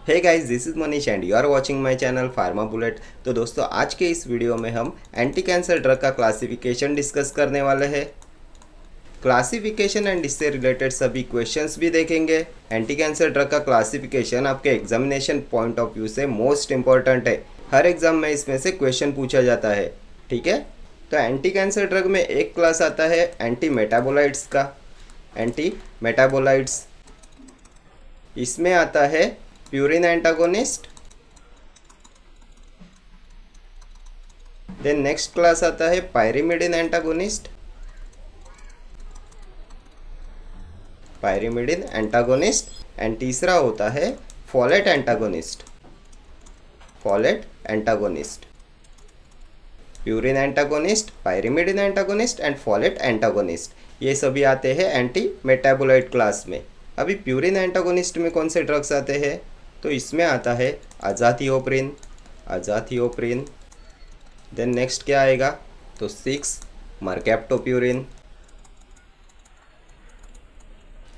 Hey guys, this is Manish and you are watching my channel pharma bullet. तो दोस्तों, आज के इस वीडियो में हम एंटी कैंसर ड्रग का क्लासिफिकेशन डिस्कस करने वाले हैं। क्लासिफिकेशन एंड इससे रिलेटेड सभी क्वेश्चंस भी देखेंगे। एंटी कैंसर ड्रग का क्लासिफिकेशन आपके एग्जामिनेशन पॉइंट ऑफ व्यू से मोस्ट इंपॉर्टेंट है। हर एग्जाम में इसमें से क्वेश्चन पूछा जाता है। ठीक है, तो एंटी कैंसर ड्रग में एक क्लास आता है एंटी मेटाबोलाइट्स का। एंटी मेटाबोलाइट्स इसमें आता है purine antagonist. Then next class आता है pyrimidine antagonist. Pyrimidine antagonist and तीसरा होता है folate antagonist. Folate antagonist, purine antagonist, pyrimidine antagonist and folate antagonist, ये सभी आते हैं एंटी मेटाबोलाइट क्लास में। अभी प्यूरिन एंटागोनिस्ट में कौन से ड्रग्स आते हैं? तो इसमें आता है अजाथिओप्रिन। अजाथिओप्रिन। देन नेक्स्ट क्या आएगा? तो 6 मरकैप्टोप्यूरिन।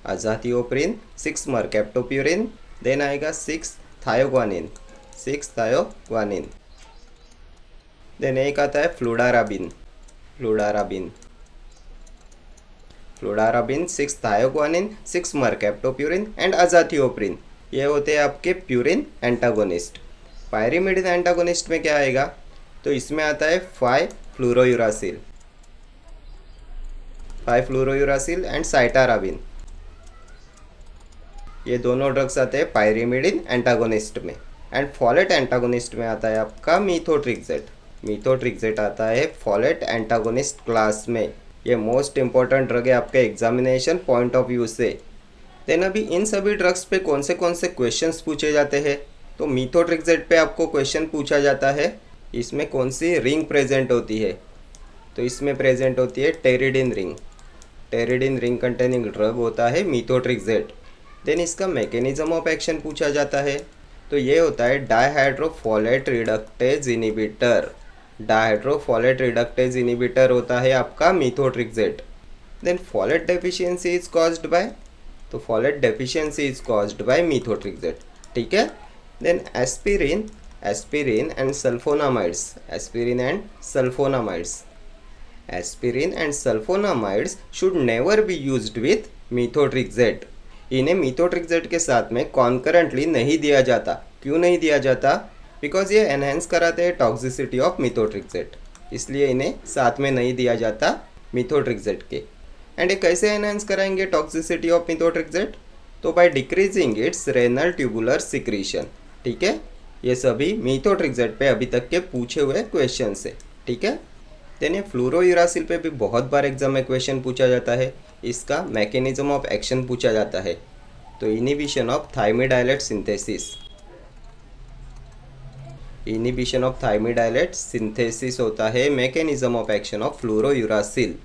अजाथिओप्रिन 6 मरकैप्टोप्यूरिन। देन आएगा 6 थायोग्वानिन। 6 थायोग्वानिन। देन एक आता है फ्लूडाराबिन। फ्लूडाराबिन। फ्लूडाराबिन 6 थायोग्वानिन, 6 मरकैप्टोप्यूरिन एंड अजाथिओप्रिन, ये होते हैं आपके प्यूरिन एंटागोनिस्ट। पायरिमिडिन एंटागोनिस्ट में क्या आएगा? तो इसमें आता है 5 फ्लूरोयूरासिल। 5 फ्लूरोयूरासिल एंड साइटाराबिन, ये दोनों ड्रग्स आते हैं पायरिमिडिन एंटागोनिस्ट में। एंड फॉलेट एंटागोनिस्ट में आता है आपका मीथोट्रिक्सेट। मीथोट्रिक्सेट आता है फॉलेट एंटागोनिस्ट क्लास में। ये मोस्ट इंपॉर्टेंट ड्रग है आपके एग्जामिनेशन पॉइंट ऑफ व्यू से। देन अभी इन सभी ड्रग्स पे कौन से क्वेश्चंस पूछे जाते हैं? तो मीथोट्रिक्सेट पे आपको क्वेश्चन पूछा जाता है इसमें कौन सी रिंग प्रेजेंट होती है? तो इसमें प्रेजेंट होती है pteridine ring. Pteridine ring containing drug होता है मीथोट्रिक्सेट। देन इसका मैकेनिज्म ऑफ एक्शन पूछा जाता है, तो ये होता है dihydrofolate reductase inhibitor. Dihydrofolate reductase inhibitor होता है आपका methotrexate. Then folate deficiency is caused by, तो folate deficiency is caused by methotrexate. ठीक है। Then aspirin, aspirin and sulfonamides, aspirin and sulfonamides, aspirin and sulfonamides should never be used with methotrexate. इन्हें methotrexate के साथ में concurrently नहीं दिया जाता। क्यों नहीं दिया जाता? बिकॉज ये एनहेंस कराते हैं टॉक्सिसिटी ऑफ मीथोट्रिक्सेट, इसलिए इन्हें साथ में नहीं दिया जाता मीथोट्रिक्सेट के। एंड ये कैसे एनहेंस कराएंगे टॉक्सिसिटी ऑफ मीथोट्रिक्सेट? तो by decreasing its renal tubular secretion. ठीक है, ये सभी मीथोट्रिक्सेट पे अभी तक के पूछे हुए क्वेश्चन है। ठीक है। देन ये फ्लूरोयूरासिल पे भी बहुत बार एग्जाम में क्वेश्चन पूछा जाता है। इसका मैकेनिज्म ऑफ एक्शन पूछा जाता है, तो inhibition of thymidylate synthesis. Inhibition of thymidylate synthesis होता है mechanism of action of fluorouracil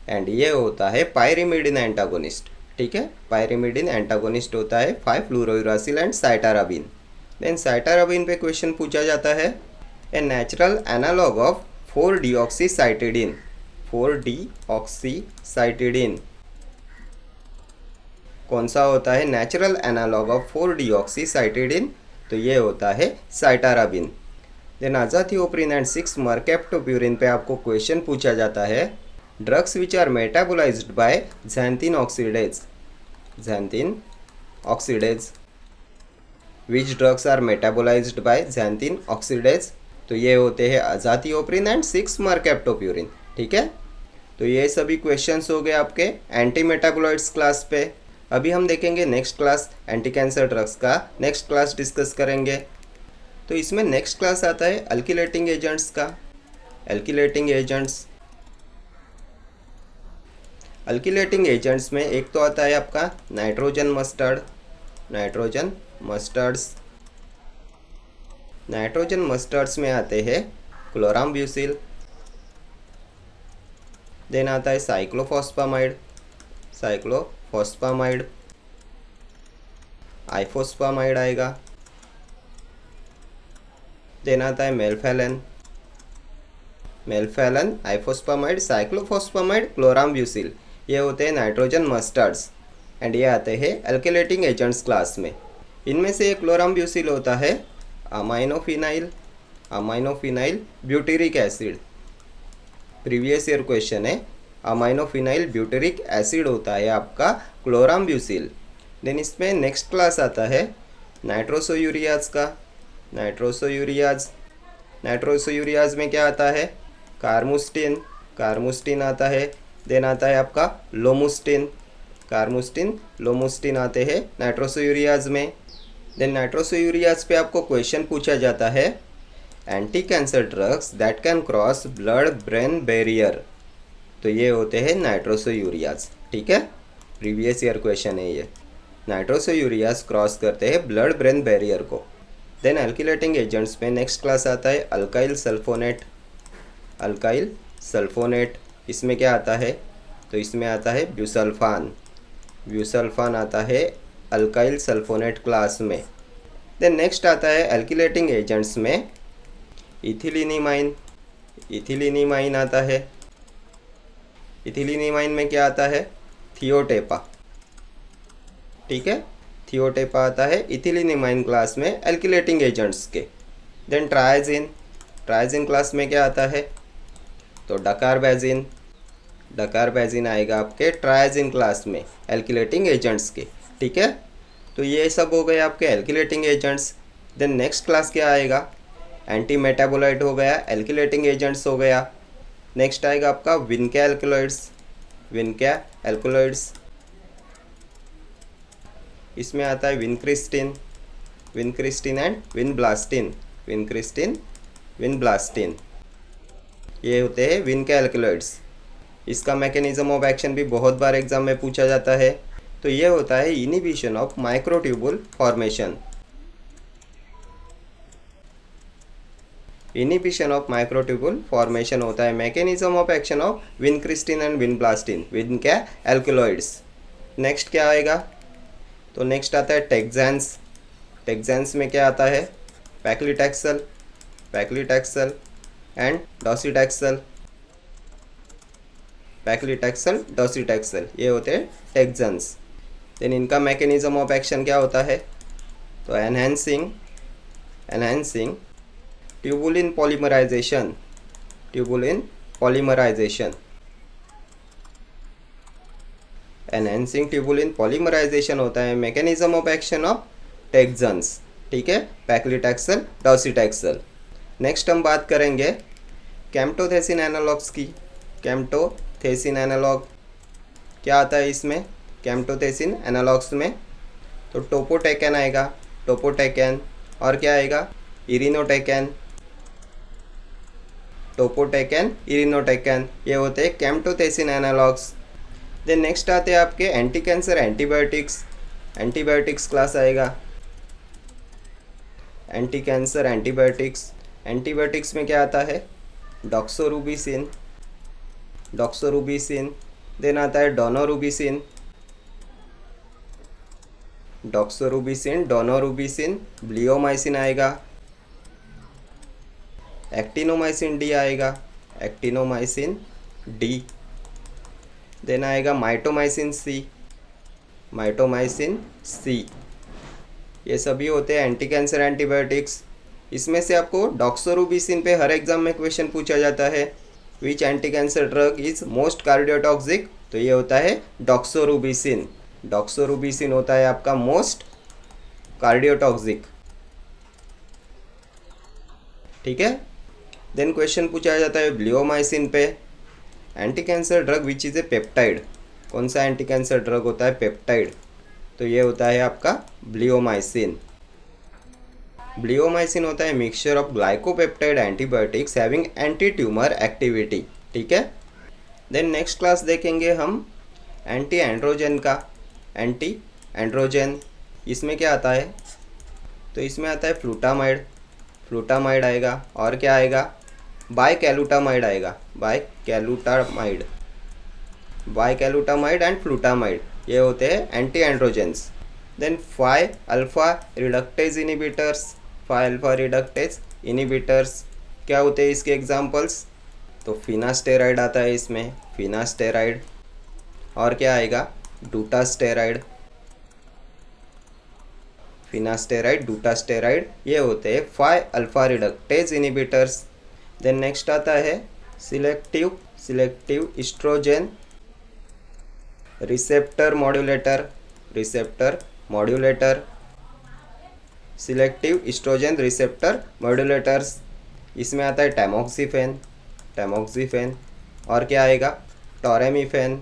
and ये होता है पायरिमिडिन एंटागोनिस्ट। ठीक है, पायरिमिडिन एंटागोनिस्ट होता है 5 fluorouracil and cytarabine. Then cytarabine पे क्वेश्चन पूछा जाता है ए नेचुरल एनालॉग ऑफ 4-डीऑक्सीसाइटिडीन। 4-डीऑक्सीसाइटिडीन कौन सा होता है नेचुरल एनालॉग ऑफ 4-डीऑक्सीसाइटिडीन? तो ये होता है cytarabine. Then azathioprine and 6 mercaptopurine पे आपको क्वेश्चन पूछा जाता है drugs which are metabolised by xanthine oxidase। xanthine oxidase, which drugs are metabolised by xanthine oxidase? तो ये होते हैं अजाथिओप्रिन एंड 6 मरकैप्टोप्यूरिन। ठीक है, तो ये सभी क्वेश्चंस हो गए आपके एंटी मेटाबोलाइट्स क्लास पे। अभी हम देखेंगे next class anti cancer drugs का नेक्स्ट क्लास डिस्कस करेंगे। तो इसमें नेक्स्ट क्लास आता है अल्किलेटिंग एजेंट्स का। अल्किलेटिंग एजेंट्स, अल्किलेटिंग एजेंट्स में एक तो आता है आपका nitrogen mustard. Nitrogen mustards, nitrogen mustards में आते हैं क्लोराम्ब्यूसिल। देन आता है साइक्लोफॉस्फामाइड। साइक्लोफॉस्फामाइड, आइफोस्फामाइड आएगा। देन आता है मेल्फेलन। मेल्फेलन, आइफोस्फामाइड, साइक्लोफॉस्फामाइड, क्लोराम्ब्यूसिल, ये होते हैं नाइट्रोजन मस्टर्ड्स एंड ये आते हैं अल्किलेटिंग एजेंट्स क्लास में। इनमें से एक क्लोराम्ब्यूसिल होता है aminophenyl butyric acid. Previous year question है, अमाइनोफिनाइल ब्यूटेरिक एसिड होता है आपका क्लोराम्ब्यूसिल। देन इसमें नेक्स्ट क्लास आता है नाइट्रोसोयूरियाज का। नाइट्रोसोयूरियाज में क्या आता है? कार्मुस्टिन आता है। देन आता है आपका लोमुस्टिन आते हैं नाइट्रोसोयूरियाज में। देन नाइट्रोसोयूरियाज पे आपको क्वेश्चन पूछा जाता है anti cancer drugs that can cross blood brain barrier. तो ये होते हैं नाइट्रोसोयूरियाज, ठीक है। प्रीवियस ईयर क्वेश्चन है ये। नाइट्रोसोयूरियाज क्रॉस करते हैं ब्लड ब्रेन बैरियर को। देन एल्किलेटिंग एजेंट्स में नेक्स्ट क्लास आता है अल्काइल सल्फोनेट। इसमें क्या आता है? तो इसमें आता है ब्यूसल्फान आता है अल्काइल सल्फोनेट क्लास में। देन नेक्स्ट आता है एल्किलेटिंग एजेंट्स में इथिलीनिमाइन आता है। इथिलीनिमाइन में क्या आता है? थियोटेपा, ठीक है। थियोटेपा आता है इथिलीनिमाइन क्लास में एल्किलेटिंग एजेंट्स के। देन ट्राइजिन क्लास में क्या आता है? तो डकारबैजिन आएगा आपके ट्राइजिन क्लास में एल्किलेटिंग एजेंट्स के, ठीक है। तो ये सब हो गए आपके एल्किलेटिंग एजेंट्स। देन नेक्स्ट क्लास क्या आएगा? एंटी मेटाबोलाइट हो गया, एल्किलेटिंग एजेंट्स हो गया। नेक्स्ट आएगा आपका विनका एल्कोलॉइड्स। इसमें आता है विनक्रिस्टिन एंड विनब्लास्टिन। ये होते हैं विनका एल्कोलॉइड्स। इसका मैकेनिज्म ऑफ एक्शन भी बहुत बार एग्जाम में पूछा जाता है। तो ये होता है इनिबिशन ऑफ माइक्रोट्यूबुल फॉर्मेशन। होता है mechanism of action of vincristine and vinblastine, विनका alkaloids. Next क्या आएगा? तो नेक्स्ट आता है टेक्सेंस में क्या आता है? पैक्लिटैक्सल एंड डॉसिटैक्सल, ये होते हैं टेक्सेंस। देन इनका मैकेनिज्म ऑफ एक्शन क्या होता है? तो enhancing tubulin polymerization. Enhancing tubulin polymerization होता है mechanism of action of taxanes, ठीक है, पैक्लिटैक्सल, डॉसिटैक्सल। नेक्स्ट हम बात करेंगे कैम्टोथेसिन एनालॉग्स की। कैम्टोथेसिन एनालॉग क्या आता है इसमें? कैम्टोथेसिन एनालॉग्स में तो टोपोटेकन आएगा, और क्या आएगा? इरिनोटेकन, ये होते हैं कैम्टोथेसिन एनालॉग्स। देन नेक्स्ट आते हैं आपके एंटी कैंसर एंटीबायोटिक्स क्लास आएगा। एंटी कैंसर एंटीबायोटिक्स में क्या आता है? डॉक्सोरूबिसिन। देन आता है डोनोरूबिसिन, ब्लियोमाइसिन आएगा, एक्टिनोमाइसिन डी आएगा, देन आएगा माइटोमाइसिन सी। ये सभी होते हैं एंटी कैंसर एंटीबायोटिक्स। इसमें से आपको डॉक्सोरूबिसिन पे हर एग्जाम में क्वेश्चन पूछा जाता है, which anti cancer drug is most cardiotoxic? तो ये होता है डॉक्सोरूबिसिन होता है आपका मोस्ट कार्डियोटॉक्सिक, ठीक है। देन क्वेश्चन पूछा जाता है ब्लियोमाइसिन पे, anti cancer drug which is a peptide. कौन सा एंटी कैंसर ड्रग होता है? पेप्टाइड। तो ये होता है आपका ब्लियोमाइसिन होता है mixture of glycopeptide antibiotics having anti tumour activity, ठीक है। देन नेक्स्ट क्लास देखेंगे हम एंटी एंड्रोजन। इसमें क्या आता है? तो इसमें आता है फ्लूटामाइड आएगा, और क्या आएगा? बाइकैलुटामाइड आएगा, बाइकैलुटामाइड एंड फ्लूटामाइड, ये होते हैं एंटी एंड्रोजेंस। देन 5-अल्फा रिडक्टेज इनिबिटर्स क्या होते हैं इसके एग्जांपल्स? तो फिनास्टेराइड आता है इसमें, और क्या आएगा? डूटास्टेराइड, फिनास्टेराइड, डूटास्टेराइड, ये होते हैं 5 alpha reductase inhibitors. Then next आता है selective estrogen receptor modulator, selective estrogen receptor modulators. इसमें आता है टैमोक्सिफेन और क्या आएगा, टोरेमीफेन।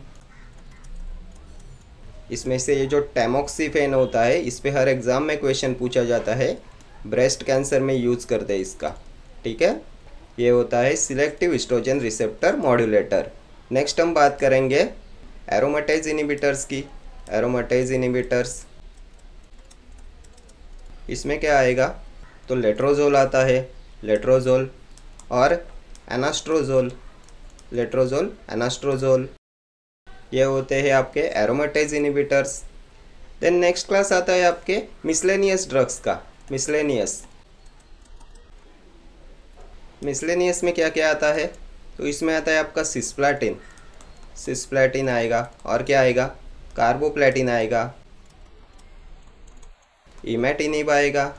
इसमें से ये जो टैमोक्सिफेन होता है, इस पे हर एग्ज़ाम में क्वेश्चन पूछा जाता है, ब्रेस्ट कैंसर में यूज़ करते हैं इसका, ठीक है। ये होता है selective estrogen receptor modulator. Next हम बात करेंगे एरोमेटेज इनिबिटर्स की। एरोमेटेज इनिबिटर्स, इसमें क्या आएगा, तो लेट्रोजोल आता है, लेट्रोजोल और एनास्ट्रोजोल, ये होते हैं आपके एरोमेटेज इनिबिटर्स। देन नेक्स्ट क्लास आता है आपके मिसलेनियस ड्रग्स का। मिसलेनियस में क्या क्या आता है, तो इसमें आता है आपका सिस्प्लैटिन आएगा, और क्या आएगा, कार्बोप्लेटिन आएगा, इमेटिनिब आएगा,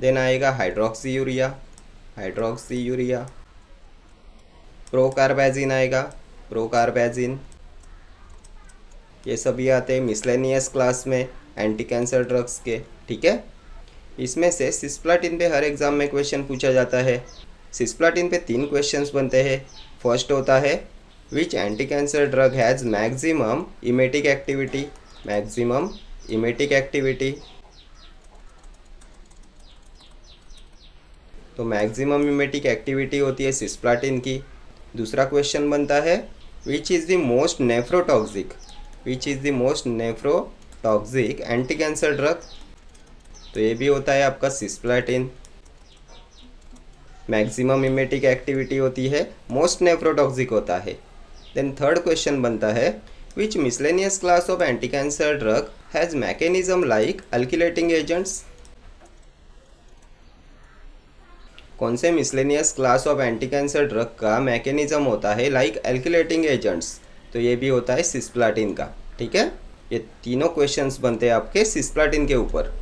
देन आएगा हाइड्रोक्सी यूरिया, प्रोकार्बेजिन आएगा, ये सभी आते हैं मिसलेनियस क्लास में एंटी कैंसर ड्रग्स के, ठीक है। इसमें से सिस्प्लाटिन पे हर एग्जाम में क्वेश्चन पूछा जाता है। सिस्प्लाटिन पे 3 क्वेश्चंस बनते हैं। फर्स्ट होता है which anti cancer drug has maximum emetic activity, तो मैक्सिमम इमेटिक एक्टिविटी होती है सिस्प्लाटिन की। दूसरा क्वेश्चन बनता है which is the most nephrotoxic anti cancer drug, तो ये भी होता है आपका सिस्प्लाटिन। मैक्सिमम इमेटिक एक्टिविटी होती है, मोस्ट नेफ्रोटॉक्सिक होता है। देन थर्ड क्वेश्चन बनता है which miscellaneous class of anti cancer drug has mechanism like alkylating agents, कौन से miscellaneous class of anti cancer drug का मैकेनिज्म होता है लाइक एल्किलेटिंग एजेंट्स, तो ये भी होता है सिस्प्लाटिन का, ठीक है। ये तीनों क्वेश्चंस बनते हैं आपके सिस्प्लाटिन के ऊपर।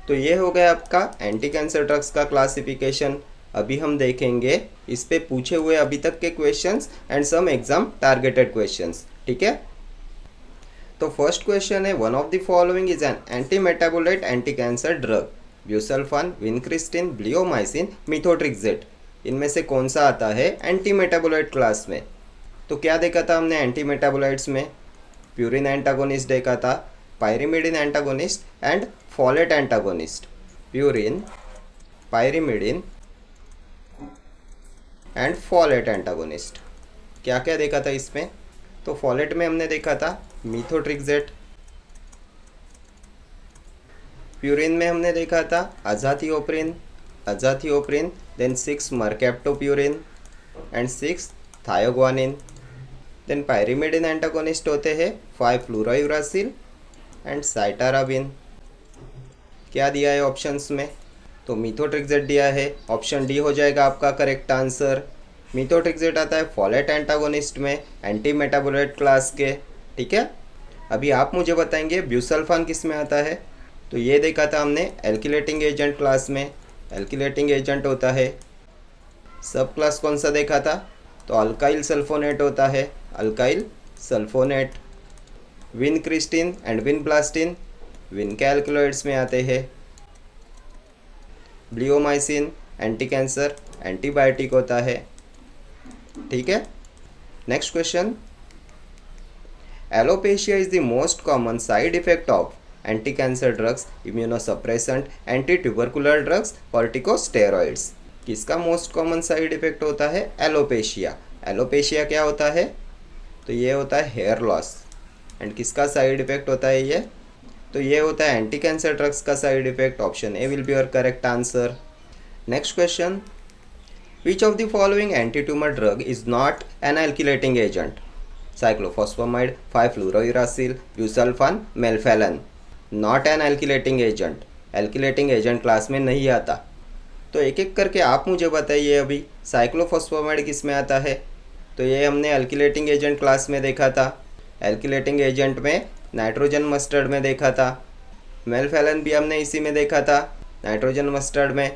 तो ये हो गया आपका एंटी कैंसर ड्रग्स का क्लासिफिकेशन। अभी हम देखेंगे इस पे पूछे हुए अभी तक के questions and some exam targeted questions, ठीक है। तो फर्स्ट क्वेश्चन है one of the following is an anti metabolite anti cancer drug, busulfan, vincristine, bleomycin, methotrexate, इनमें से कौन सा आता है एंटी मेटाबोलाइट क्लास में। तो क्या देखा था हमने एंटी मेटाबोलाइट्स में, प्यूरिन एंटागोनिस्ट देखा था, pyrimidine antagonist and folate antagonist. Purine, pyrimidine and folate antagonist. क्या क्या देखा था इसमें, तो फॉलेट में हमने देखा था मिथोट्रिक्सेट, प्यूरिन में हमने देखा था azathioprine, then 6 mercaptopurine and 6 thioguanine. Then pyrimidine antagonist होते हैं 5 फ्लोरायूरासिल एंड साइटाराबिन। क्या दिया है ऑप्शंस में, तो मिथोट्रिक्सेट दिया है, ऑप्शन डी हो जाएगा आपका करेक्ट आंसर। मिथोट्रिक्सेट आता है फॉलेट एंटागोनिस्ट में, एंटी मेटाबोलाइट क्लास के, ठीक है। अभी आप मुझे बताएंगे ब्यूसल्फान किस में आता है, तो ये देखा था हमने एल्किलेटिंग एजेंट क्लास में, एल्किलेटिंग एजेंट होता है। सब क्लास कौन सा देखा था, तो अल्काइल सल्फोनेट होता है, alkyl sulfonate. Vincristine and vinblastine vin के एल्कलॉइड्स में आते हैं। ब्लियोमाइसिन एंटी कैंसर एंटीबायोटिक होता है, ठीक है। Next question, alopecia is the most common side effect of anti cancer drugs, immunosuppressant, anti tubercular drugs, corticosteroids. किसका मोस्ट कॉमन साइड इफेक्ट होता है, एलोपेशिया। एलोपेशिया क्या होता है, तो ये होता है हेयर लॉस। एंड किसका साइड इफेक्ट होता है ये, तो ये होता है एंटी कैंसर ड्रग्स का side effect. Option A will be your correct answer. Next question, which of the following anti tumour drug is not an alkylating agent, cyclophosphamide, 5 fluorouracil, busulfan, melphalan. Not an alkylating agent, alkylating agent class में नहीं आता। तो एक एक करके आप मुझे बताइए अभी, साइक्लोफॉस्फामाइड किस में आता है, तो ये हमने एल्किलेटिंग एजेंट क्लास में देखा था। एल्किलेटिंग एजेंट में नाइट्रोजन मस्टर्ड में देखा था, मेलफेलन भी हमने इसी में देखा था, नाइट्रोजन मस्टर्ड में।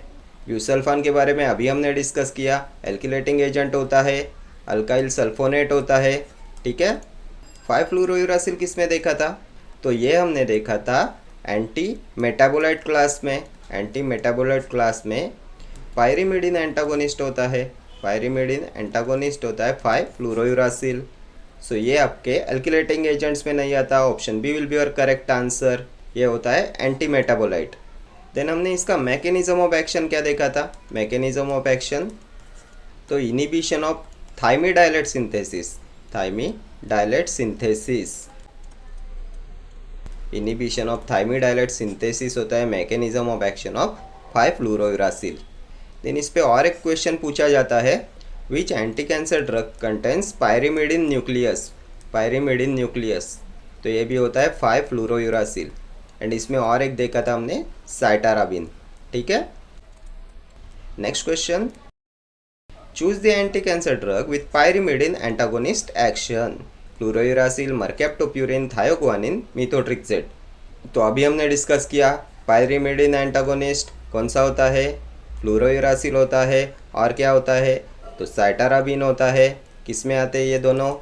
ब्यूसल्फान के बारे में अभी हमने डिस्कस किया, एल्किलेटिंग एजेंट होता है, अल्काइल सल्फोनेट होता है, ठीक है। 5 फ्लोरोयूरासिल किस में देखा था? तो ये हमने देखा था एंटी मेटाबोलाइट क्लास में। एंटी मेटाबोलाइट क्लास में पायरिमिडीन एंटागोनिस्ट होता है, पायरिमिडीन एंटागोनिस्ट होता है 5 फ्लोरोयूरासिल। सो ये आपके एल्किलेटिंग एजेंट्स में नहीं आता, option B will be your correct answer. ये होता है एंटी मेटाबोलाइट। देन हमने इसका मैकेनिज्म ऑफ एक्शन क्या देखा था? मैकेनिज्म ऑफ एक्शन तो inhibition of thymidylate synthesis, thymidylate synthesis, inhibition of thymidylate synthesis होता है mechanism of action of 5 fluorouracil. Then इस पे और एक क्वेश्चन पूछा जाता है, which anti cancer drug contains pyrimidine nucleus, pyrimidine nucleus, तो ये भी होता है 5 फ्लोरोयूरासिल। एंड इसमें और एक देखा था हमने साइटाराबिन, ठीक है। Next question, choose the anti cancer drug with pyrimidine antagonist action, fluorouracil, mercaptopurine, thioguanine, methotrexate. तो अभी हमने डिस्कस किया पायरिमिडीन एंटागोनिस्ट कौन सा होता है, फ्लोरोयूरासिल होता है, और क्या होता है तो साइटाराबिन होता है। किस में आते हैं ये दोनों?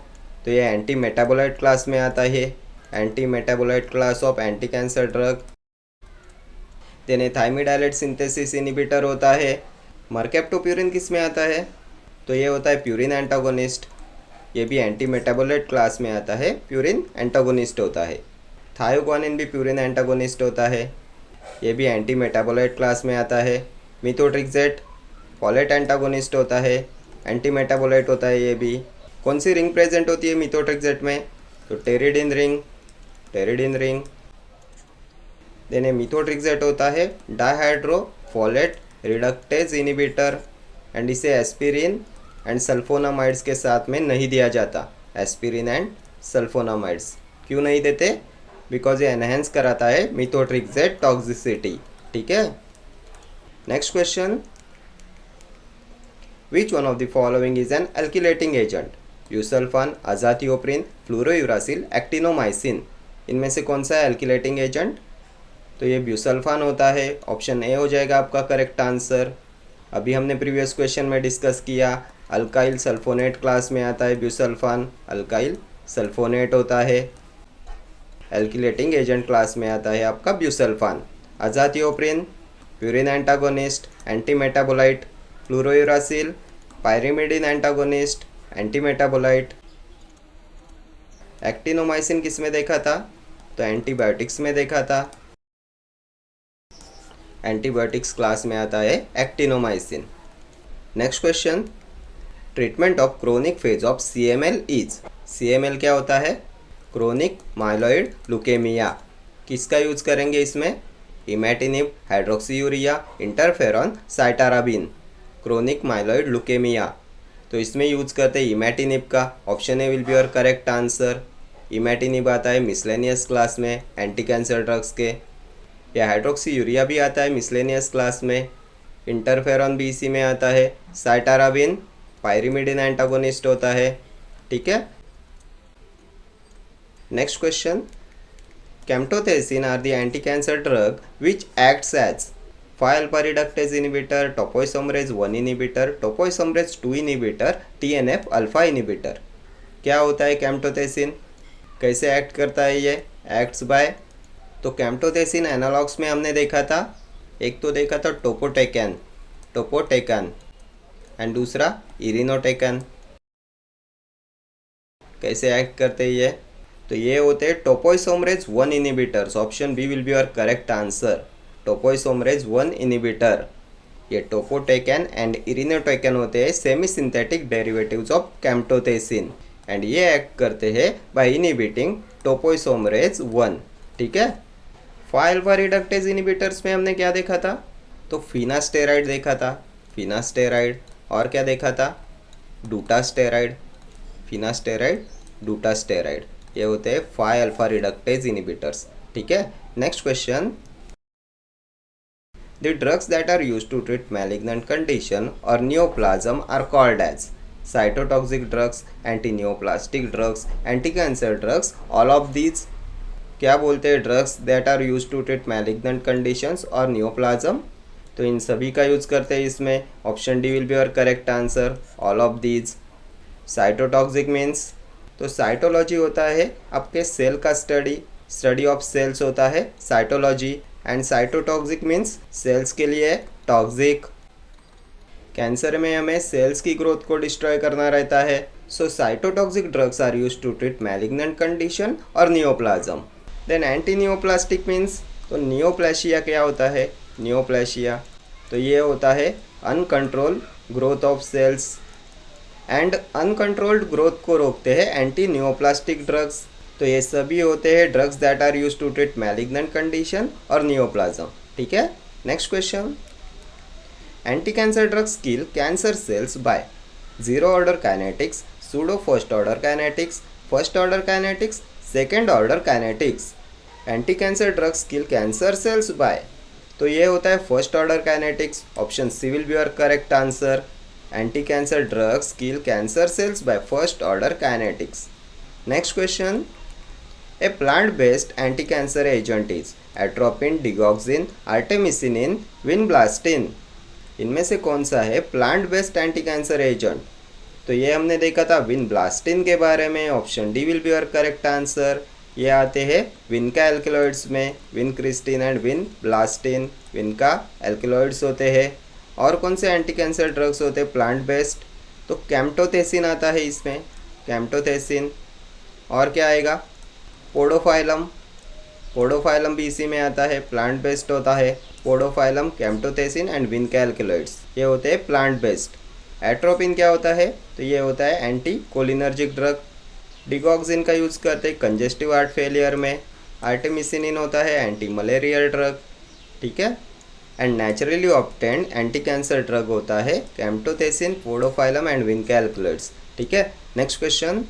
तो ये एंटी मेटाबोलाइट क्लास में आता है, anti metabolite class of anti cancer drug. Then thymidylate synthesis inhibitor होता है। मर्केप्टोप्यूरिन किस में आता है? तो ये होता है प्यूरिन एंटागोनिस्ट, ये भी एंटी मेटाबोलाइट क्लास में आता है, प्यूरिन एंटागोनिस्ट होता है। थायोग्वानिन भी प्यूरिन एंटागोनिस्ट होता है, ये भी एंटी मेटाबोलाइट क्लास में आता है। मिथोट्रिक्सेट फॉलेट एंटागोनिस्ट होता है, एंटी मेटाबोलाइट होता है ये भी। कौन सी रिंग प्रेजेंट होती है मिथोट्रिक्सेट में? तो pteridine ring, pteridine ring. Then methotrexate होता है dihydro folate reductase inhibitor, and इसे एस्पिरिन एंड सल्फोनामाइड्स के साथ में नहीं दिया जाता, एस्पिरिन एंड सल्फोनामाइड्स। क्यों नहीं देते? बिकॉज ये एनहेंस कराता है मिथोट्रिक्सेट टॉक्सिसिटी, ठीक है। Next question, which one of the following is an alkylating agent? Busulfan, azathioprine, fluorouracil, actinomycin. इनमें से कौन सा है एल्किलेटिंग एजेंट? तो ये ब्यूसल्फान होता है, ऑप्शन ए हो जाएगा आपका करेक्ट आंसर। अभी हमने प्रीवियस क्वेश्चन में डिस्कस किया, अल्काइल सल्फोनेट क्लास में आता है ब्यूसल्फान, अल्काइल सल्फोनेट होता है, एल्किलेटिंग एजेंट क्लास में आता है आपका busulfan. Azathioprine purine antagonist, anti metabolite. Fluorouracil pyrimidine antagonist, anti metabolite. Actinomycin किस में देखा था? तो एंटीबायोटिक्स में देखा था, एंटीबायोटिक्स क्लास में आता है actinomycin. Next question, treatment of chronic phase of CML is, CML क्या होता है? Chronic myeloid leukaemia. किसका यूज करेंगे इसमें? Imatinib, hydroxyurea, interferon, cytarabine. Chronic myeloid leukaemia तो इसमें यूज करते हैं इमेटिनिब का, option A will be your correct answer. Imatinib आता है मिसलेनियस क्लास में एंटी कैंसर ड्रग्स के, या हाइड्रोक्सीयूरिया भी आता है मिसलेनियस क्लास में, इंटरफेरॉन भी इसी में आता है, साइटाराबिन पायरिमिडीन एंटागोनिस्ट होता है, ठीक है। Next question, camptothecin are the anti cancer drug which acts as 5 alpha reductase inhibitor, topoisomerase 1 inhibitor, topoisomerase 2 inhibitor, TNF alpha inhibitor. क्या होता है कैम्टोथेसिन? कैसे एक्ट करता है ये? एक्ट्स बाय, तो कैम्टोथेसिन एनालॉग्स में हमने देखा था, एक तो देखा था टोपोटेकन, टोपोटेकन, एंड दूसरा इरिनोटेकन। कैसे एक्ट करते हैं ये? तो ये होते हैं topoisomerase 1 inhibitors, option B will be your correct answer. Topoisomerase 1 inhibitor, ये टोपोटेकन एंड इरिनोटेकन होते हैं semi synthetic derivatives of camptothecin, and ये एक्ट करते हैं बाय इनिबिटिंग टोपोइसोमरेज 1, ठीक है। 5 अल्फा रिडक्टेज इनिबिटर्स में हमने क्या देखा था? तो फिनास्टेराइड देखा था, फिनास्टेराइड, और क्या देखा था? डूटास्टेराइड, फिनास्टेराइड, डूटास्टेराइड, ये होते हैं 5 अल्फा रिडक्टेज इनिबिटर्स, ठीक है। Next question, the drugs that are used to treat malignant condition और neoplasm are called as cytotoxic drugs, anti neoplastic drugs, anti cancer drugs, all of these. क्या बोलते हैं, drugs that are use to treat malignant conditions और neoplasm, तो इन सभी का use करते हैं इसमें। Option D will be your correct answer, all of these. Cytotoxic means, तो साइटोलॉजी होता है आपके सेल का स्टडी ऑफ सेल्स होता है cytology, and cytotoxic means cells के लिए टॉक्सिक। कैंसर में हमें सेल्स की ग्रोथ को डिस्ट्रॉय करना रहता है, so cytotoxic drugs are use to treat malignant condition और neoplasm. Then anti neoplastic means, तो नियोप्लासिया क्या होता है, नियोप्लासिया तो ये होता है uncontrolled growth of cells, and uncontrolled growth को रोकते हैं एंटी नियोप्लास्टिक ड्रग्स। तो ये सभी होते हैं drugs that are use to treat malignant condition और नियोप्लाज्म। ठीक है, next question. Anticancer drugs kill cancer cells by zero order kinetics, pseudo first order kinetics, first order kinetics, second order kinetics. Anti cancer drugs kill cancer cells by, तो ये होता है first order kinetics. Option C will be your correct answer. Anti cancer drugs kill cancer cells by first order kinetics. Next question. A plant based anti cancer agent is atropine, digoxin, artemisinin, vinblastine. इनमें से कौन सा है plant based anti cancer agent, तो ये हमने देखा था विनब्लास्टिन के बारे में। Option D will be your correct answer. ये आते हैं विनका एल्केलॉइड्स में, विनक्रिस्टिन एंड विनब्लास्टिन विनका एल्केलॉइड्स होते हैं। और कौन से एंटी कैंसर ड्रग्स होते हैं प्लांट बेस्ड, तो कैम्टोथेसिन आता है इसमें, कैम्टोथेसिन। और क्या आएगा, पोडोफाइलम, पोडोफाइलम भी इसी में आता है, प्लांट बेस्ड होता है। पोडोफाइलम, कैम्टोथेसिन एंड विनका एल्केलॉइड्स ये होते हैं प्लांट बेस्ड। एट्रोपिन क्या होता है, तो ये होता है एंटी कोलिनर्जिक ड्रग। डिगॉक्सिन का यूज़ करते हैं कंजेस्टिव हार्ट फेलियर में। आर्टेमिसिनिन होता है एंटी मलेरियल ड्रग। ठीक है, and naturally obtained anti cancer drug होता है camptothecin, podophyllum and vinca alkaloids. ठीक है, next question.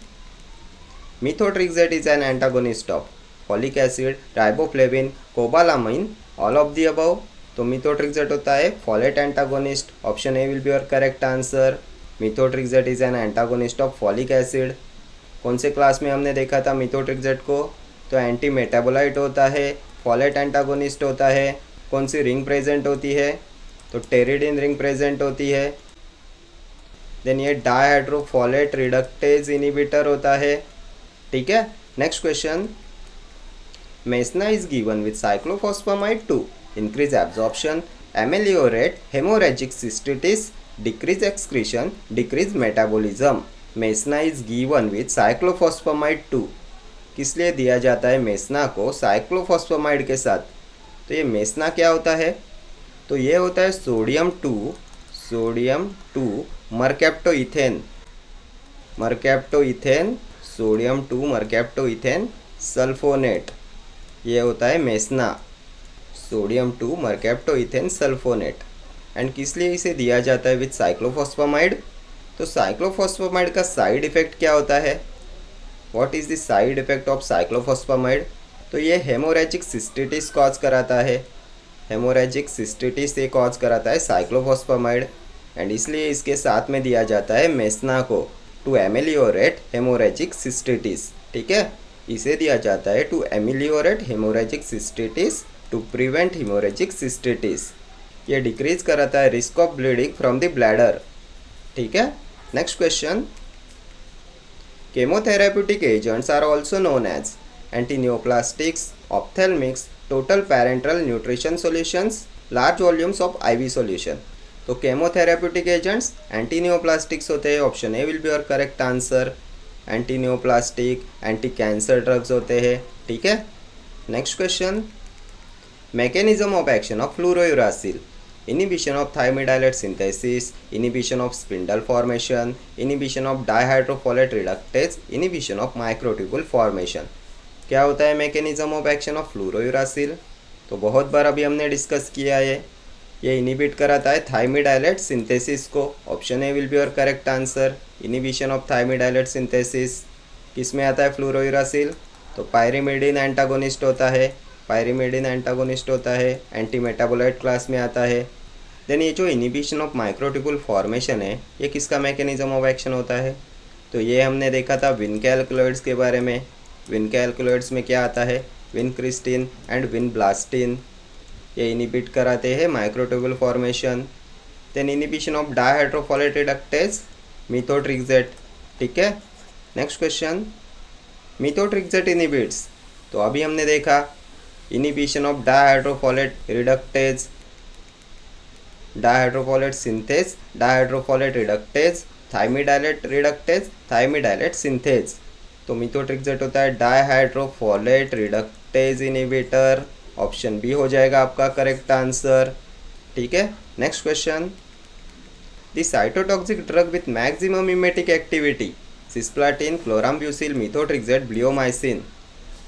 Methotrexate is an antagonist of folic acid, riboflavin, cobalamin, all of the above. तो मिथोट्रिक्सेट होता है folate antagonist. Option A will be your correct answer. Methotrexate is an antagonist of folic acid. कौन से class में हमने देखा था methotrexate को, तो एंटी मेटाबोलाइट होता है, फॉलेट एंटागोनिस्ट होता है। कौन सी रिंग प्रेजेंट होती है, तो टेरिडिन रिंग प्रेजेंट होती है। देन ये डाइहाइड्रोफॉलेट रिडक्टेज इनिबिटर होता है। ठीक है, next question. Mesna is given with cyclophosphamide to increase absorption, ameliorate haemorrhagic cystitis, decrease excretion, decrease metabolism. Mesna is given with cyclophosphamide to, किस लिए दिया जाता है मेसना को साइक्लोफॉस्फामाइड के साथ, तो ये मेसना क्या होता है, तो ये होता है सोडियम टू मरकैप्टोइथेन, सोडियम 2 मरकैप्टोइथेन सल्फोनेट, ये होता है मेसना, सोडियम 2 मरकैप्टोइथेन सल्फोनेट। एंड किस लिए इसे दिया जाता है विथ साइक्लोफॉस्फामाइड, तो साइक्लोफॉस्फामाइड का साइड इफ़ेक्ट क्या होता है, what is the side effect of cyclophosphamide, तो ये हेमोरेजिक सिस्टिटिस कॉज कराता है, हेमोरेजिक सिस्टिटिस ये कॉज कराता है साइक्लोफॉस्फामाइड, एंड इसलिए इसके साथ में दिया जाता है मेसना को टू एमेलियोरेट हेमोरेजिक सिस्टिटिस। ठीक है, इसे दिया जाता है to ameliorate haemorrhagic cystitis, to prevent haemorrhagic cystitis. ये डिक्रीज कराता है risk of bleeding from the bladder. ठीक है, next question. Chemotherapeutic agents are also known as antineoplastics, ophthalmics, total parenteral nutrition solutions, large volumes of IV solution. तो chemotherapeutic agents antineoplastics होते हैं। Option A will be your correct answer. Antineoplastic anti cancer drugs होते हैं। ठीक है, next question. Mechanism of action of फ्लोरोयुरासिल, inhibition of thiamidylate synthesis, inhibition of spindle formation, inhibition of dihydrofolate reductase, inhibition of microtubule formation। क्या होता है mechanism of action of फ्लोरोयुरासिल, तो बहुत बार अभी हमने डिस्कस किया है, ये इनिबिट कराता है थाइमिडाइलेट सिंथेसिस को। Option A will be your correct answer. Inhibition of thymidylate synthesis किस में आता है फ्लोरोयुरासिल, तो पायरिमिडिन एंटागोनिस्ट होता है, पायरिमिडिन एंटागोनिस्ट होता है, एंटी मेटाबोलाइट क्लास में आता है। देन ये जो इनिबिशन ऑफ माइक्रोट्यूबुल फॉर्मेशन है, ये किसका मैकेनिज्म ऑफ एक्शन होता है, तो ये हमने देखा था विनका एल्केलॉइड्स के बारे में। विनका एल्केलॉइड्स में क्या आता है, विनक्रिस्टिन एंड विनब्लास्टिन, ये इनिबिट कराते हैं microtubule formation. Then inhibition of dihydrofolate reductase methotrexate. ठीक है, नेक्स्ट क्वेश्चन, मिथोट्रिक्सेट इनिबिट्स, तो अभी हमने देखा inhibition of dihydrofolate reductase, dihydrofolate synthase, dihydrofolate reductase, thymidylate reductase, thymidylate synthase. तो मिथोट्रिक्सेट होता है dihydrofolate reductase inhibitor, option B हो जाएगा आपका करेक्ट आंसर। ठीक है, next question, the cytotoxic drug with maximum emetic activity cisplatin, chlorambucil, methotrexate, bleomycin.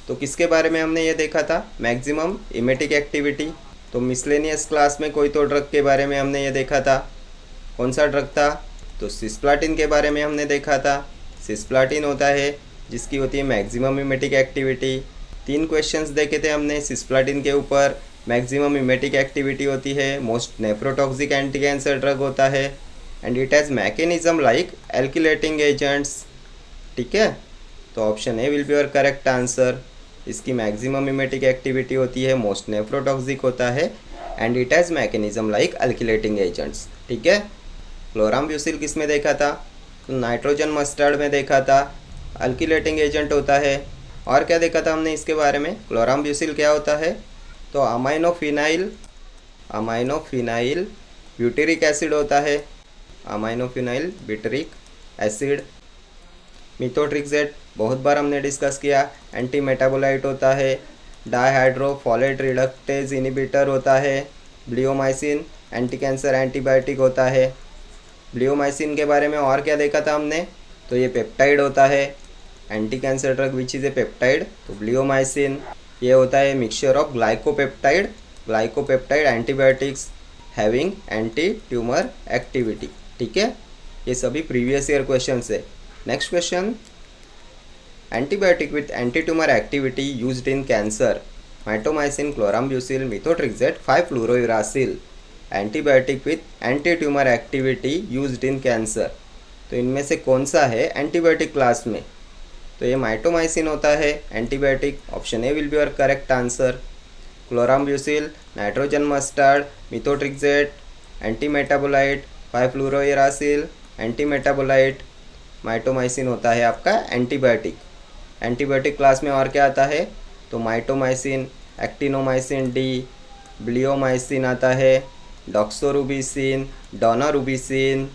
तो किसके बारे में हमने ये देखा था, मैक्सिमम इमेटिक एक्टिविटी। तो मिसलेनियस क्लास में कोई तो ड्रग के बारे में हमने ये देखा था, कौन सा ड्रग था, तो सिस्प्लाटिन के बारे में हमने देखा था। सिस्प्लाटिन होता है जिसकी होती है मैक्सिमम इमेटिक एक्टिविटी। 3 क्वेश्चंस देखे थे हमने सिस्प्लाटिन के ऊपर। मैक्सिमम इमेटिक एक्टिविटी होती है, most nephrotoxic anti cancer drug होता है, and it has mechanism like alkylating agents. ठीक है, तो option A will be your correct answer. इसकी मैक्सिमम इमेटिक एक्टिविटी होती है, मोस्ट नेफ्रोटॉक्सिक होता है, and it has mechanism like alkylating agents. ठीक है, क्लोराम्ब्यूसिल किस में देखा था, तो नाइट्रोजन मस्टर्ड में देखा था, एल्किलेटिंग एजेंट होता है। और क्या देखा था हमने इसके बारे में, क्लोराम्ब्यूसिल क्या होता है, तो अमाइनोफिनाइल ब्यूटेरिक एसिड होता है, अमाइनोफिनाइल ब्यूटेरिक एसिड। मिथोट्रिक्सेट बहुत बार हमने डिस्कस किया, एंटी मेटाबोलाइट होता है, डायहाइड्रोफोलेट रिडक्टेज इनिबिटर होता है। ब्लियोमाइसिन एंटी कैंसर एंटीबायोटिक होता है। ब्लियोमाइसिन के बारे में और क्या देखा था हमने, तो ये पेप्टाइड होता है, anti cancer drug which is a peptide, तो ब्लियोमाइसिन। ये होता है mixture of glycopeptide antibiotics having anti tumour activity. ठीक है, ये सभी प्रीवियस ईयर क्वेश्चन है। Next question, antibiotic with anti tumour activity used in cancer, mitomycin, chlorambucil, methotrexate, 5-फ्लूरोयुरासिल। Antibiotic with anti tumour activity used in cancer, तो इनमें से कौन सा है एंटीबायोटिक क्लास में, तो ये माइटोमाइसिन होता है antibiotic, option A will be your correct answer. Chlorambucil, nitrogen mustard, methotrexate, anti metabolite, 5-फ्लूरोयुरासिल, एंटी मेटाबोलाइट, माइटोमाइसिन होता है आपका एंटीबायोटिक। एंटीबायोटिक क्लास में और क्या आता है, तो माइटोमाइसिन, एक्टिनोमाइसिन डी, ब्लियोमाइसिन आता है, डॉक्सोरुबिसिन, डोनारुबिसिन,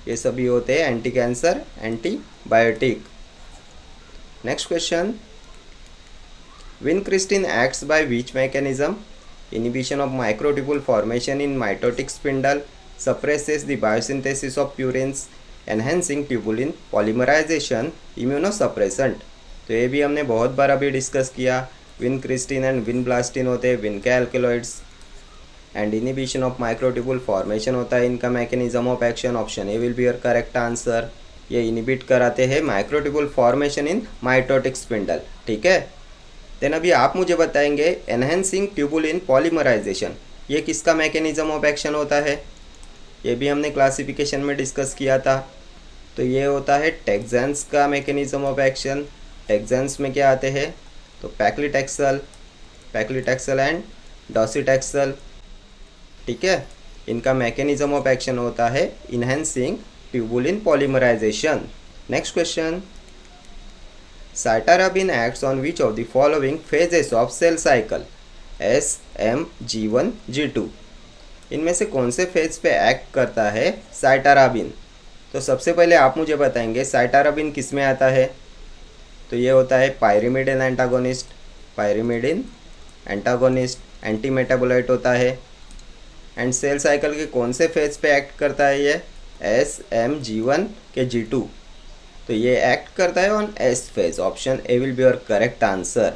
ये सभी होते हैं anti cancer antibiotic. Next question, vincristine acts by which mechanism, inhibition of microtubule formation in mitotic spindle, suppresses the biosynthesis of purines, enhancing tubulin polymerization, immunosuppressant। तो ये भी हमने बहुत बार अभी डिस्कस किया। विनक्रिस्टिन एंड विनब्लास्टिन होते हैं विन के alkaloids, and inhibition of microtubule formation होता है इनका mechanism of action, option A will be your correct answer. ये इनिबिट कराते हैं माइक्रोट्यूबुल फॉर्मेशन इन माइटोटिक स्पिंडल। ठीक है, देन अभी आप मुझे बताएंगे एनहेंसिंग ट्यूबुलिन पॉलीमराइजेशन, ये किसका मैकेनिज्म ऑफ एक्शन होता है, ये भी हमने क्लासिफिकेशन में डिस्कस किया था। तो ये होता है टेक्सेंस का मैकेनिज्म ऑफ एक्शन। टेक्सेंस में क्या आते हैं, तो पैक्लिटेक्सल एंड डॉसिटेक्सल। ठीक है, इनका मैकेनिज्म ऑफ एक्शन होता है enhancing tubulin polymerization. Next question, cytarabine acts on which of the following phases of cell cycle, S, M, G1, G2। इनमें से कौन से फेज पे एक्ट करता है साइटाराबिन, तो सबसे पहले आप मुझे बताएंगे साइटाराबिन किस में आता है, तो ये होता है पायरिमिडिन एंटागोनिस्ट, एंटी मेटाबोलाइट होता है। एंड सेल साइकिल के कौन से फेज पे एक्ट करता है ये, S, M, G1 के G2, तो ये एक्ट करता है on S phase, option A will be your correct answer.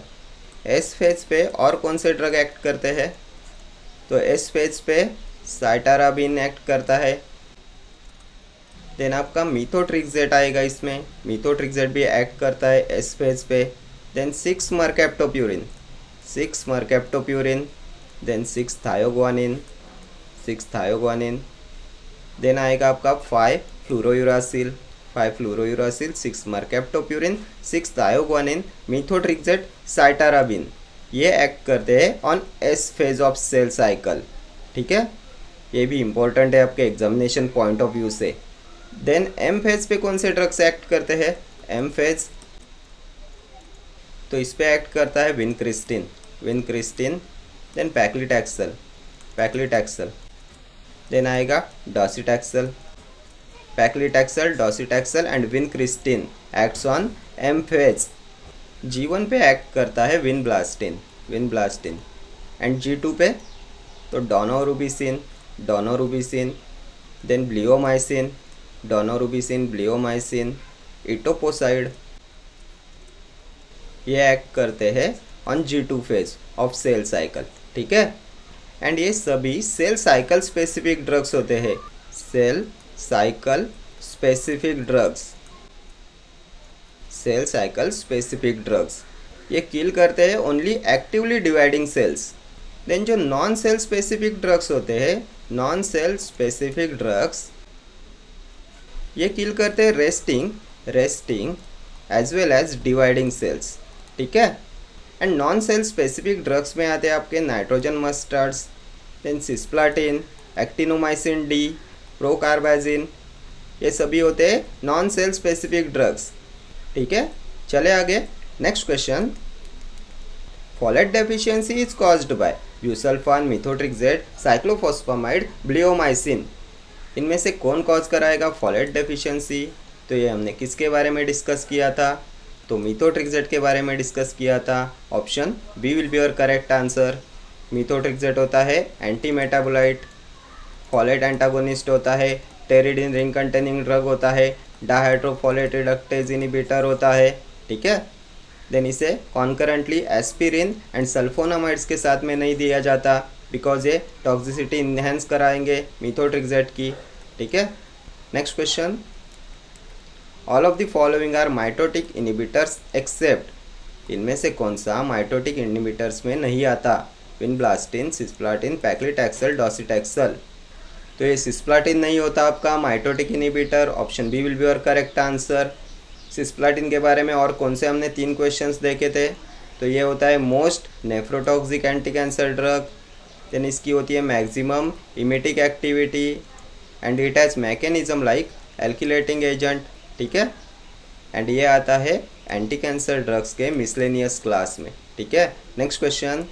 S phase पे और कौन से ड्रग एक्ट करते हैं, तो S फेज पे साइटाराबिन एक्ट करता है। देन आपका मिथोट्रिक्सेट आएगा, इसमें मिथोट्रिक्सेट भी एक्ट करता है S फेज पे। Then 6 mercaptopurine, then 6 thioguanine, then आएगा आपका 5-फ्लूरोयुरासिल, 6 मरकेप्टोप्यूरिन, 6 थायोग्वानिन, मिथोट्रिक्सेट, साइटाराबिन। ये एक्ट करते हैं on S phase of cell cycle, ठीक है, ये भी इम्पोर्टेंट है आपके एग्जामिनेशन पॉइंट ऑफ व्यू से। देन एम फेज पे कौन से ड्रग्स एक्ट करते हैं? एम फेज, तो इस पे एक्ट करता है विनक्रिस्टिन, देन पैक्लिटैक्सल, देन आएगा docetaxel and vincristine acts on M phase. G1 पे एक्ट करता है विनब्लास्टिन एंड G2 पे तो डोनोरुबिसिन, देन ब्लियोमाइसिन, इटोपोसाइड, ये एक्ट करते हैं on G2 phase of cell cycle, ठीक है। एंड ये सभी सेल साइकिल स्पेसिफिक ड्रग्स होते हैं, सेल साइकिल स्पेसिफिक ड्रग्स, ये किल करते हैं only actively dividing cells. Then जो नॉन सेल स्पेसिफिक ड्रग्स होते हैं, ये किल करते हैं resting as well as dividing cells, ठीक है। And non cell specific drugs में आते हैं आपके nitrogen mustards, then cisplatin, actinomycin D, procarbazine, ये सभी होते हैं नॉन सेल स्पेसिफिक ड्रग्स, ठीक है। चले आगे, next question, folate deficiency is caused by busulfan, methotrexate, cyclophosphamide, bleomycin, इनमें से कौन कॉज कराएगा फॉलेट डेफिशिएंसी? तो ये हमने किसके बारे में डिस्कस किया था? तो मिथोट्रिक्सेट के बारे में डिस्कस किया था। Option B will be your correct answer. Methotrexate होता है एंटी मेटाबोलाइट, फॉलेट एंटागोनिस्ट होता है, टेरिडिन रिंग कंटेनिंग ड्रग होता है, डाइहाइड्रोफॉलेट रिडक्टेज इनिबिटर होता है, ठीक है। देन इसे कॉन्करेंटली एस्पिरिन एंड सल्फोनामाइड्स के साथ में नहीं दिया जाता बिकॉज ये टॉक्सिसिटी इन्हेंस कराएंगे मिथोट्रिक्सेट की, ठीक है। Next question, all of the following are mitotic inhibitors except, इनमें से कौन सा माइटोटिक इनिबिटर्स में नहीं आता? विनब्लास्टिन, सिस्प्लाटिन, पैक्लिटैक्सल, डॉसिटैक्सल, तो ये सिस्प्लाटिन नहीं होता आपका mitotic inhibitor. Option B will be your correct answer. Cisplatin के बारे में और कौन से हमने 3 क्वेश्चंस देखे थे? तो ये होता है most nephrotoxic anti cancer drug, then इसकी होती है maximum emetic activity and it has mechanism like alkylating agent, ठीक है। एंड ये आता है एंटी कैंसर ड्रग्स के मिसलेनियस क्लास में, ठीक है। Next question,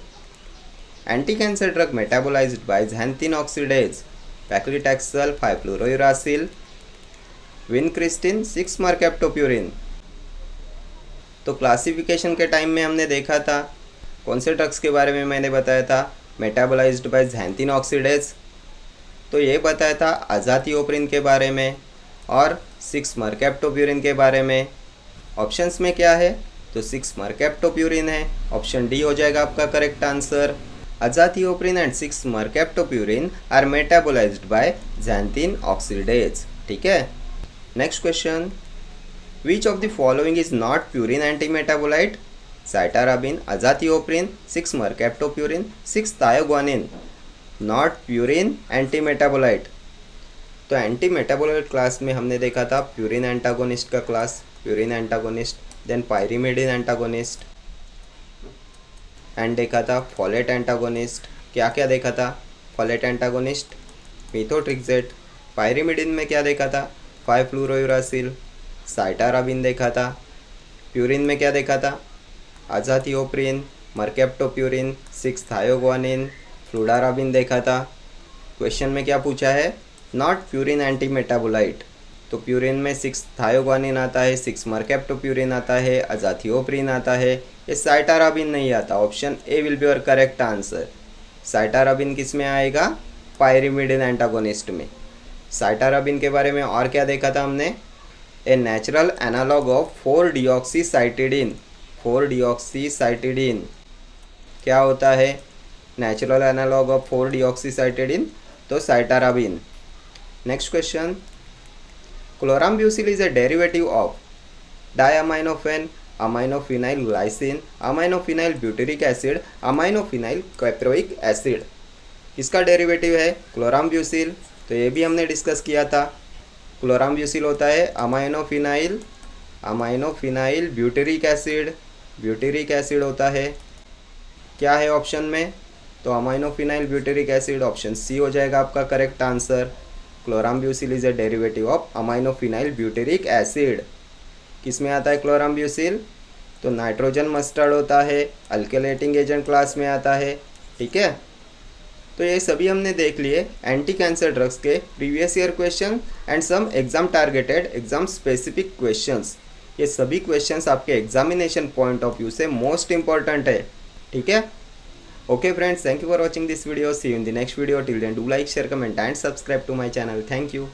anti cancer drug metabolised by xanthine oxidase, paclitaxel, 5-fluorouracil, vincristine, 6-mercaptopurine। तो क्लासिफिकेशन के टाइम में हमने देखा था कौन से ड्रग्स के बारे में मैंने बताया था, मेटाबोलाइज्ड बाय xanthine ऑक्सीडेज, तो ये बताया था अजाथिओप्रिन के बारे में और 6-mercaptopurine के बारे में। ऑप्शंस में क्या है? तो 6-mercaptopurine है, ऑप्शन डी हो जाएगा आपका correct answer. Azathioprine and 6-mercaptopurine are metabolised by xanthine oxidase, ठीक है। Next question, which of the following is not purine anti metabolite? Cytarabine, azathioprine, 6-mercaptopurine, 6-thioguanine, not purine anti metabolite. तो anti metabolite class में हमने देखा था purine antagonist का class, purine antagonist, then pyrimidine antagonist and देखा था folate antagonist. क्या क्या देखा था? फॉलेट एंटागोनिस्ट, मिथोट्रिक्सेट, पायरिमिडिन में क्या देखा था? 5-fluorouracil, साइटाराबिन देखा था। प्यूरिन में क्या देखा था? अजाथिओप्रिन, मर्केप्टोप्यूरिन, 6-thioguanine, फ्लूडाराबिन देखा था। क्वेश्चन में क्या पूछा है? नॉट प्यूरिन एंटी मेटाबोलाइट, तो प्यूरिन में 6-thioguanine आता है, 6-mercaptopurine आता है, अजाथिओप्रिन आता है, ये साइटाराबिन नहीं आता। Option A will be your correct answer. Cytarabine किस में आएगा? पायरिमिडिन एंटागोनिस्ट में। साइटाराबिन के बारे में और क्या देखा था हमने? ए natural analog of 4-deoxycytidine, 4-deoxycytidine क्या होता है? नेचुरल एनालॉग ऑफ 4-deoxycytidine, तो cytarabine. Next question, chlorambucil is a derivative of diaminophen, aminophenyl glycine, aminophenyl butyric acid, aminophenyl caproic acid, किसका डेरिवेटिव है? क्लोराम्ब्यूसिल। तो ये भी हमने डिस्कस किया था। क्लोराम्ब्यूसिल होता है अमाइनोफिनाइल ब्यूटेरिक एसिड होता है। क्या है ऑप्शन में, तो aminophenyl butyric acid, option C हो जाएगा आपका correct answer. Chlorambucil is a derivative of aminophenyl butyric acid. किस में आता है क्लोराम्ब्यूसिल, तो नाइट्रोजन मस्टर्ड होता है, अल्केलेटिंग एजेंट क्लास में आता है। ठीक है, तो ये सभी हमने देख लिए एंटी कैंसर ड्रग्स के previous year question and some exam targeted exam specific questions. ये सभी क्वेश्चंस आपके एग्जामिनेशन पॉइंट ऑफ व्यू से मोस्ट इंपॉर्टेंट है। ठीक है, okay friends, thank you for watching this video, see you in the next video, till then do like share comment and subscribe to my channel, thank you.